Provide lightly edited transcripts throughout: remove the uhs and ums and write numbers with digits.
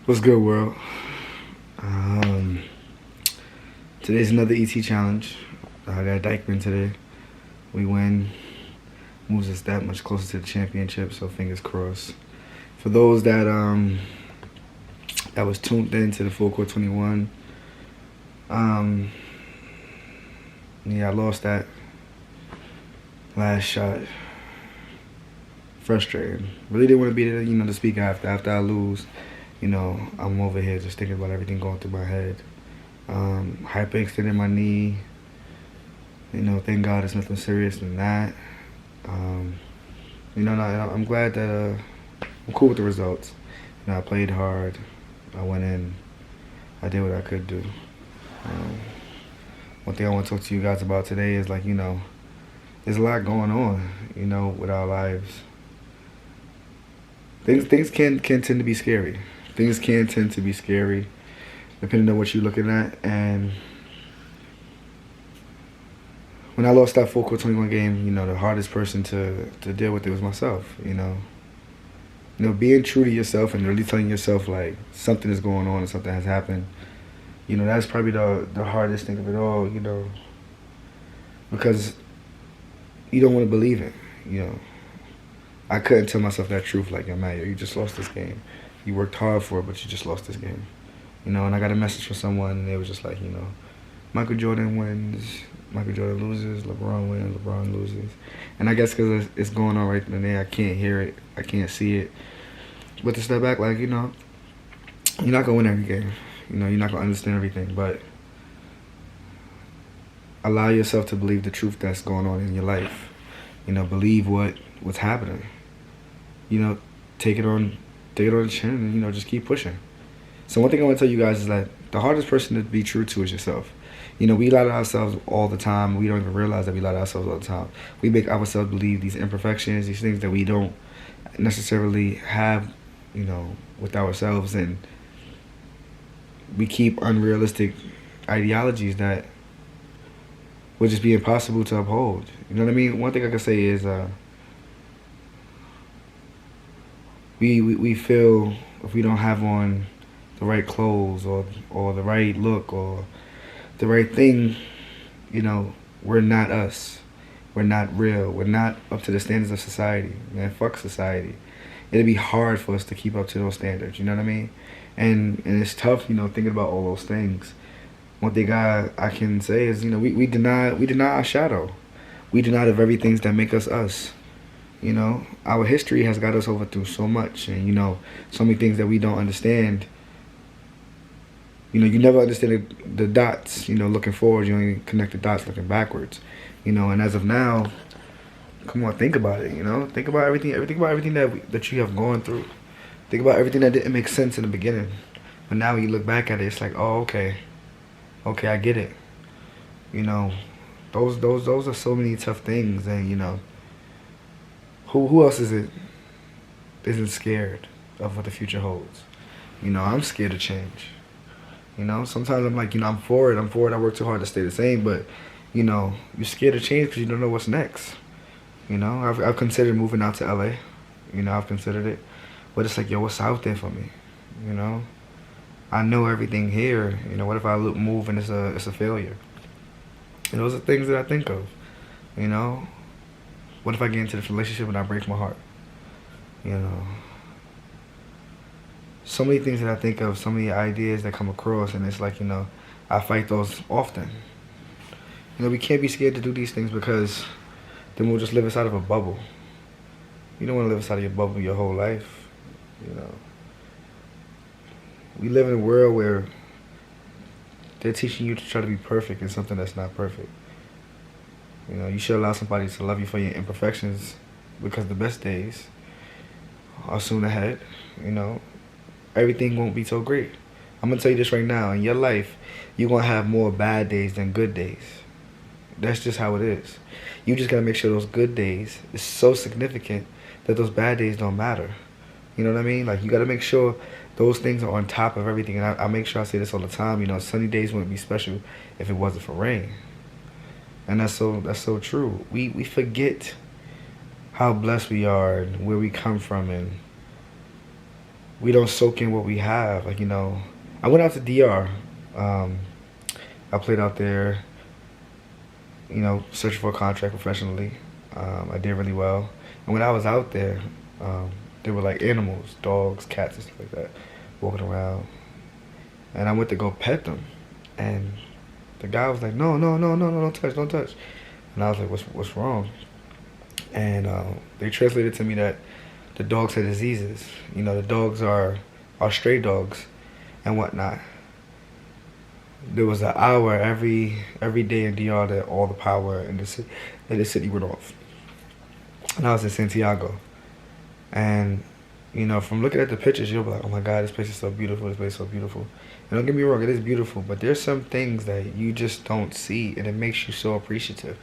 What's good, world? Um, Today's another ET challenge. I got Dykeman today. We win, moves us that much closer to the championship. So fingers crossed. For those that was tuned in to the Full Court 21, yeah, I lost that last shot. Frustrating. Really didn't want to be there, to speak after I lose. I'm over here just thinking about everything going through my head. Hyperextending my knee. Thank God it's nothing serious than that. I'm glad that I'm cool with the results. I played hard. I went in. I did what I could do. One thing I want to talk to you guys about today is there's a lot going on, with our lives. Things can tend to be scary. Things can tend to be scary, depending on what you're looking at. And when I lost that Full Court 21 game, the hardest person to deal with it was myself. Being true to yourself and really telling yourself like something is going on and something has happened. That's probably the hardest thing of it all. Because you don't want to believe it. I couldn't tell myself that truth. Like, yo, man, you just lost this game. You worked hard for it, but you just lost this game. And I got a message from someone, and they was just like, Michael Jordan wins, Michael Jordan loses, LeBron wins, LeBron loses. And I guess because it's going on right there, I can't hear it, I can't see it. But to step back, like, you're not going to win every game. You're not going to understand everything, but allow yourself to believe the truth that's going on in your life. Believe what's happening. Take it on the chin and, just keep pushing. So one thing I want to tell you guys is that the hardest person to be true to is yourself. We lie to ourselves all the time. We don't even realize that we lie to ourselves all the time. We make ourselves believe these imperfections, these things that we don't necessarily have, with ourselves. And we keep unrealistic ideologies that would just be impossible to uphold. You know what I mean? One thing I can say is we feel if we don't have on the right clothes or the right look or the right thing, we're not us. We're not real. We're not up to the standards of society. Man, fuck society. It'd be hard for us to keep up to those standards, you know what I mean? And it's tough, thinking about all those things. One thing I can say is, we deny our shadow. We deny the very things that make us us. Our history has got us over through so much, and so many things that we don't understand. You never understand the dots, looking forward. You only connect the dots looking backwards. And as of now, come on, think about it. Think about everything that you have gone through. Think about everything that didn't make sense in the beginning, but now when you look back at it, it's like, oh, okay, I get it. Those are so many tough things, and who else isn't scared of what the future holds? I'm scared of change. Sometimes I'm like, I'm for it. I work too hard to stay the same, but you're scared of change because you don't know what's next. I've considered moving out to LA. I've considered it, but it's like, yo, what's out there for me? I know everything here. What if I move and it's a failure? And those are things that I think of. What if I get into this relationship and I break my heart? So many things that I think of, so many ideas that come across, and it's like, I fight those often. We can't be scared to do these things because then we'll just live inside of a bubble. You don't want to live inside of your bubble your whole life. We live in a world where they're teaching you to try to be perfect in something that's not perfect. You should allow somebody to love you for your imperfections because the best days are soon ahead. Everything won't be so great. I'm going to tell you this right now. In your life, you're going to have more bad days than good days. That's just how it is. You just got to make sure those good days is so significant that those bad days don't matter. You know what I mean? Like, you got to make sure those things are on top of everything. And I make sure I say this all the time. Sunny days wouldn't be special if it wasn't for rain. And that's so true. We forget how blessed we are and where we come from, and we don't soak in what we have. Like, I went out to DR. Um, I played out there, searching for a contract professionally. I did really well. And when I was out there, there were like animals, dogs, cats, and stuff like that, walking around. And I went to go pet them. And the guy was like, no, no, no, no, no, don't touch, don't touch. And I was like, what's wrong? And they translated to me that the dogs had diseases. The dogs are stray dogs and whatnot. There was an hour every day in DR that all the power in the city went off. And I was in Santiago. And, from looking at the pictures, you'll be like, oh my God, this place is so beautiful, this place is so beautiful. And don't get me wrong, it is beautiful, but there's some things that you just don't see, and it makes you so appreciative.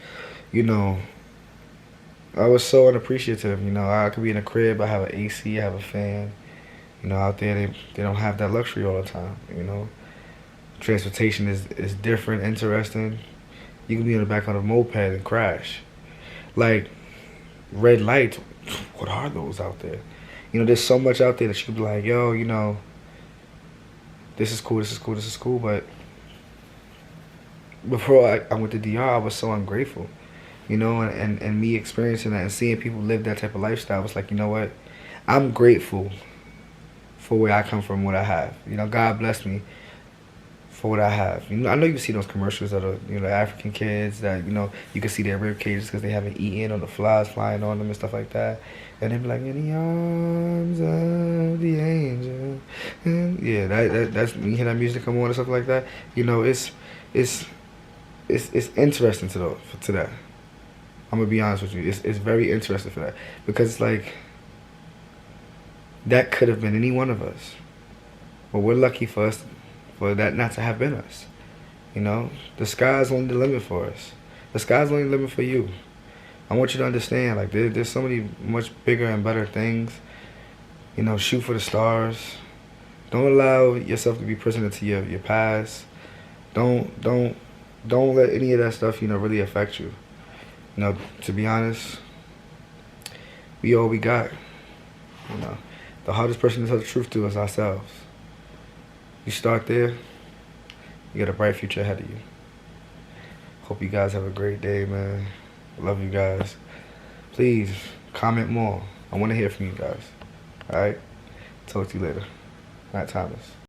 I was so unappreciative. I could be in a crib, I have an AC, I have a fan. Out there, they don't have that luxury all the time, Transportation is different, interesting. You can be in the back on a moped and crash. Like, red lights, what are those out there? There's so much out there that you could be like, yo, this is cool, this is cool, this is cool. But before I went to DR, I was so ungrateful, and me experiencing that and seeing people live that type of lifestyle was like, you know what? I'm grateful for where I come from, what I have. God bless me for what I have. I know you see those commercials of the African kids that, you can see their rib cages because they haven't eaten, or the flies flying on them and stuff like that. And they be like, in the arms of the angel. And yeah, that's, when you hear that music come on and stuff like that, it's interesting to that. I'm gonna be honest with you. It's very interesting for that. Because it's like, that could have been any one of us. But we're lucky for that not to have been us. The sky's only the limit for us. The sky's only the limit for you. I want you to understand, like, there's so many much bigger and better things. Shoot for the stars. Don't allow yourself to be prisoner to your past. Don't let any of that stuff, really affect you. To be honest, we all we got. The hardest person to tell the truth to is ourselves. You start there, you got a bright future ahead of you. Hope you guys have a great day, man. Love you guys. Please, comment more. I want to hear from you guys. Alright? Talk to you later. Matt Thomas.